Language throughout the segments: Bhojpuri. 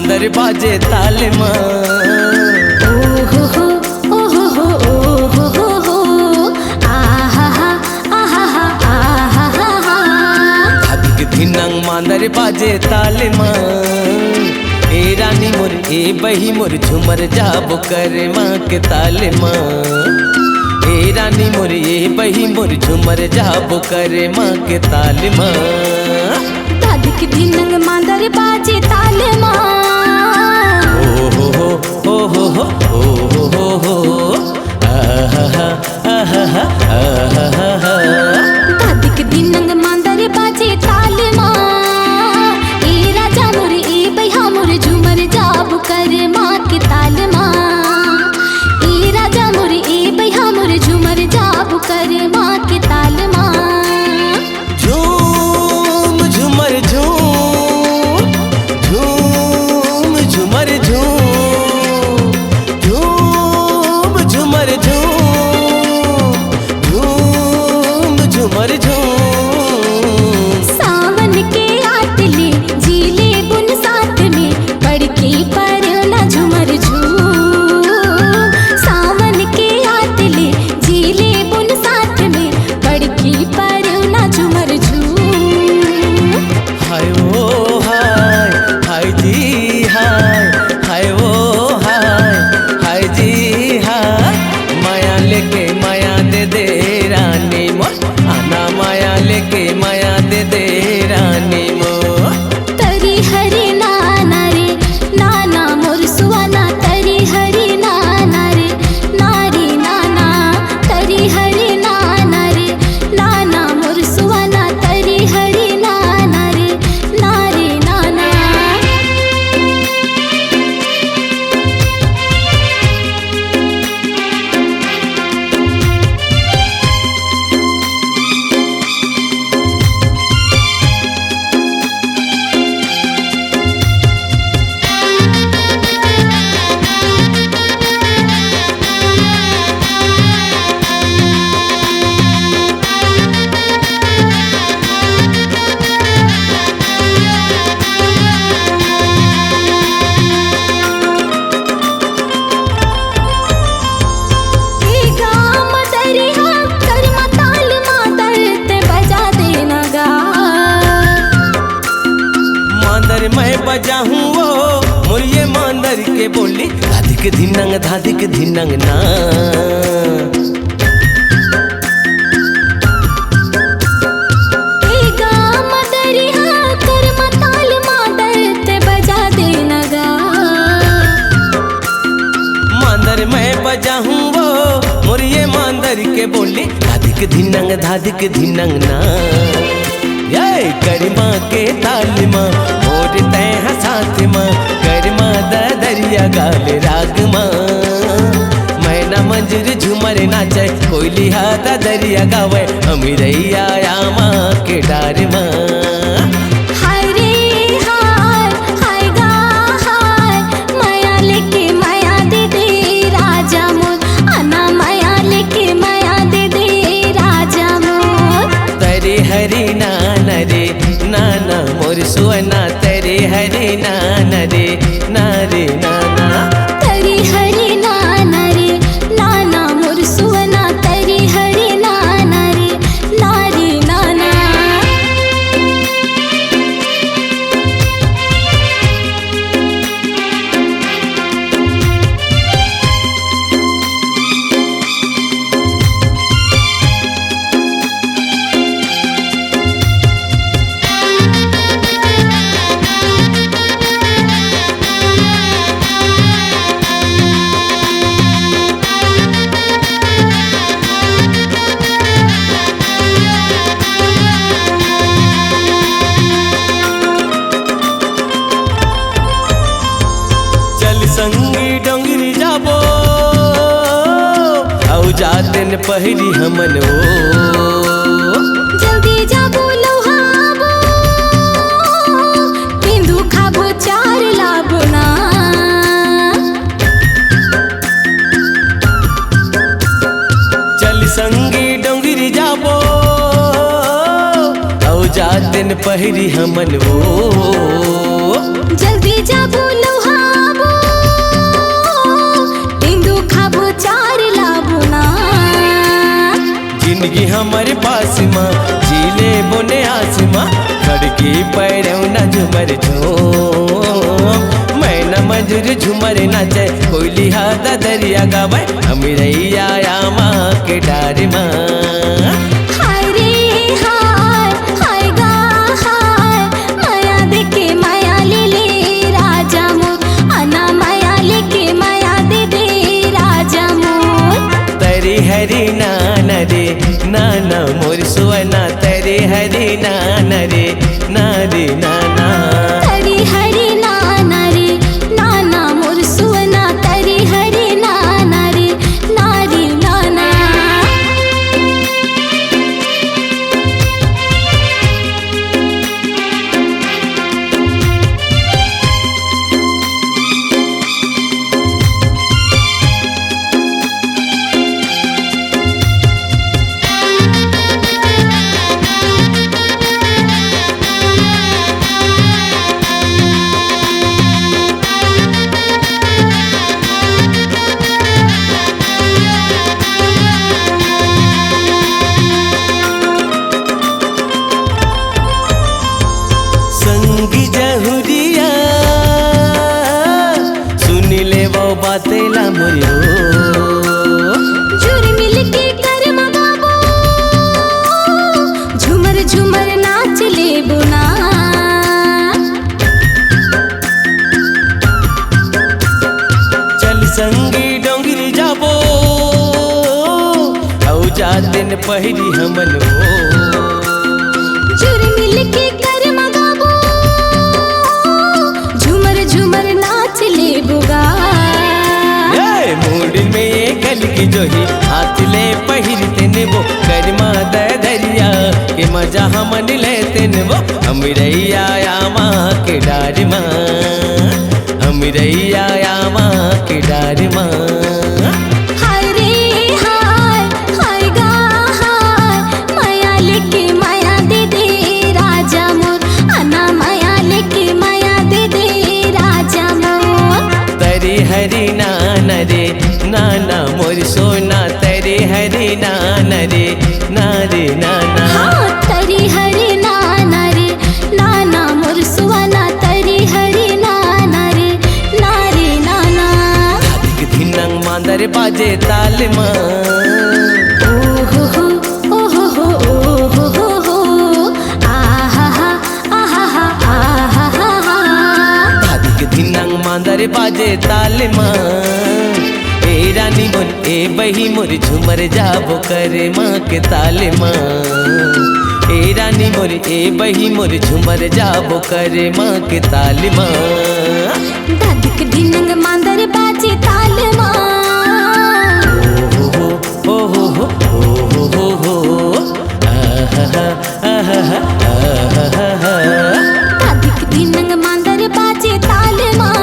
मांदर बाजे ताल मां। ओहो हो ओहो हो ओहो हो आहा हा आहा हा आहा हा। धाधिक धिनंग मांदर बाजे ताल मां। ए रानी मोर ए बही मोर झुमर जाबो कर माँ के ताल मां। ए रानी मोर ए बही मोर झुमर जाबो कर माँ के ताल मां। धाधिक धिनंग मांदर बाजे ताल मां। ओहो हो ओहो हो ओहो हो आहा हा आहा हा आहा हा। धाधिक धिनंग मांदर बाजे ताल मां। ए राजा मोर ए बहा मोर झूमर जाब कर माँ के ताल मां। ए राजा मोर ए बहा मोर झूमर जाब कर माँ के ताल मां। झूम झूमर झूम झूम झूमर झूम झूम झूमर झूम झूम झूमर झूम। सावन के आटले झीले बुन साथ में पड़के पर ना झूमर झूम। सावन के आटले झीले बुन साथ में पड़के पर ना झूमर झूम। हाय ओ हाय जी हाय ओ हाय जी हाय। माया लेके माया दे दे रानी मोर आना माया लेके माया दे दे रानी मोर। तरी हरी नाना रे नाना मोर सुवाना तरी हरी नाना रे नारी नाना तरी हरी नाना रे नाना मोर सुवाना तरी हरी नाना रे नारी नाना। मांदर मैं बजा हूँ वो मुरिये मांदर के बोली धाधिक धिनंग ना। मांदर मैं बजा हूँ वो मुरिये मांदर के बोली धाधिक धिनंग ना। ये करमा के ताल मां मोर तय साथ मां करमा दरिया गाल राग मां। मैना मंजूर झूमर नाचे कोयली हाथ दरिया गावे अमीरैया या माँ के डार मां। हाय रे हाय गा हाय माया लेके माया दे दे राजा मोर आना माया लेके माया दे दे राजा मोर। तेरे हरी नाना रे नाना मोर सुवना तेरे हरी नाना रे नारे नाना। तरी हरी नाना रे नाना मोर सुवना तरी हरी नाना रे नारी नाना। संगी डोंगरी जाबो औ जातिन पहिरी हमन ओ। जल्दी जाबो लौहाबो बिंदु खाबो चार लाबो ना। चल संगी डोंगरी जाबो औ जातिन पहिरी हमन ओ। जल्दी जाबो लौहाबो हमर पास माँ झीले बोने आसमां खड़की पैरौ न झुमर झूम मैं न मंजूर झुमर नाचे कोयली हादा दरिया गावे अमिरैया या माँ के डारी माँ हाय रे हाय हाय गा हाय माया देके माया ले ले राजा मोर अना माया लेके माया दे दे राजा मोर तरी हरी नाना रे नाना मोर सुवना तरी हरी नाना रे नारी नाना तरी हरी नाना रे नाना मोर सुवना तरी हरी नाना रे नारी नाना संगी जहुरिया सुन ले वो बातेला मोरियो जुर मिल के कर मगाबो झुमर झुमर नाच ले बुना चल संगी डोंगरी जाबो औ जातिन पहिरी हमन हो जुर मिल के कर मगाबो झुमर झुमर नाच ले बुगा ए मूड में ये गल की जोही हाथ ले पहिरते ने वो करमा दरिया के मजा हमन लेते ने वो अमिरैया या माँ के डारी माँ अमिरैया या माँ के डारी माँ हाय रे हाय हाय गा हाय माया लेके माया दे दे राजा मोर अना माया लेके माया दे दे राजा मोर तरी हरी नाना रे नाना मोर सोना तरी हरी नाना रे नारी नाना हाँ तरी हरी नाना रे नाना मोर सुवना तरी हरी नाना रे नारी नाना धादिक धिनंग मांदर बाजे ताल माँ ओहो हो ओहो हो ओहो हो हो आहा हा आहा हा आहा हा धादिक धिनंग मांदर बाजे ताल माँ ए रानी मोर ए बही मोर झुमर जाबो करे माँ के ताल माँ ए रानी मोर ए बही मोर झुमर जाबो करे माँ के ताल माँ दादिक ढिनंग मांदर बाजे ताल माँ ओ हो हो हो हो हो आहा आहा आहा दादिक ढिनंग मांदर बाजे ताल माँ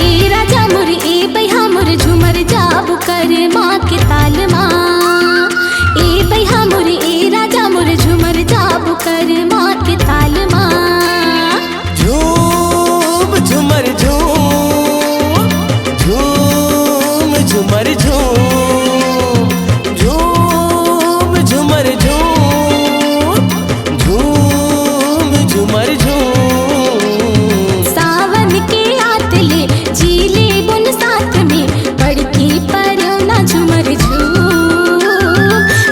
ए राजा मोर ए बैहा मोर झुमर जाबो करे माँ के ताल माँ ए बैहा मोर ए राजा मोर झुमर जाबो करे माँ के ताल माँ झूम झुमर झूम झूम झुमर झूम झूम झुमर झूम झूम झुमर झूम सावन के आतले झीले बुन साथ में बड़की परो ना झुमर झूम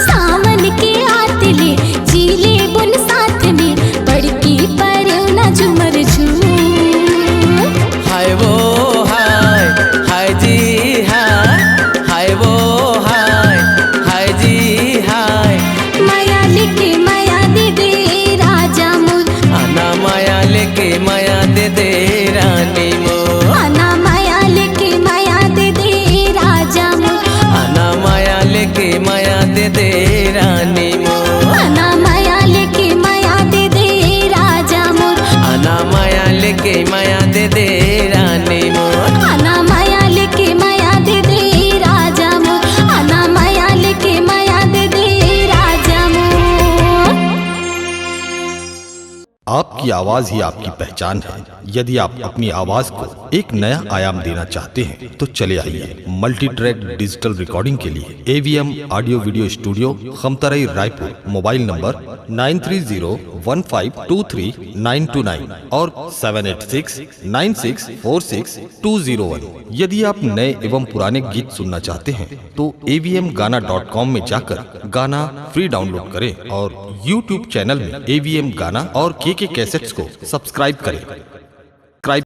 सावन के आतले झीले बुन साथ में बड़की परो ना झुमर झूम हाय वो हाय जी हाय वो हाय जी हाय माया लेके माया दे दे राजा मोर आना माया लेके माया दे दे रानी मोर आना माया लेके माया दे दे राजा मोर आना माया लेके माया दे दे रानी मोर आना माया लेके माया दे दे राजा मोर आना माया लेके माया दे दे रानी मोर आना माया लेके माया दे दे राजा मोर आना माया लेके माया दे दे राजा मोर आपकी आवाज ही आपकी पहचान है। यदि आप अपनी आवाज को एक नया आयाम देना चाहते हैं तो चले आइए मल्टी ट्रैक डिजिटल रिकॉर्डिंग के लिए AVM audio video studio, Khamtarai, Raipur. Mobile number 9301523929 और 7869646201। यदि आप नए एवं पुराने गीत सुनना चाहते हैं तो avmgana.com में जाकर गाना फ्री डाउनलोड करें और YouTube चैनल में AVM गाना और KK कैसेट्स को सब्सक्राइब करें।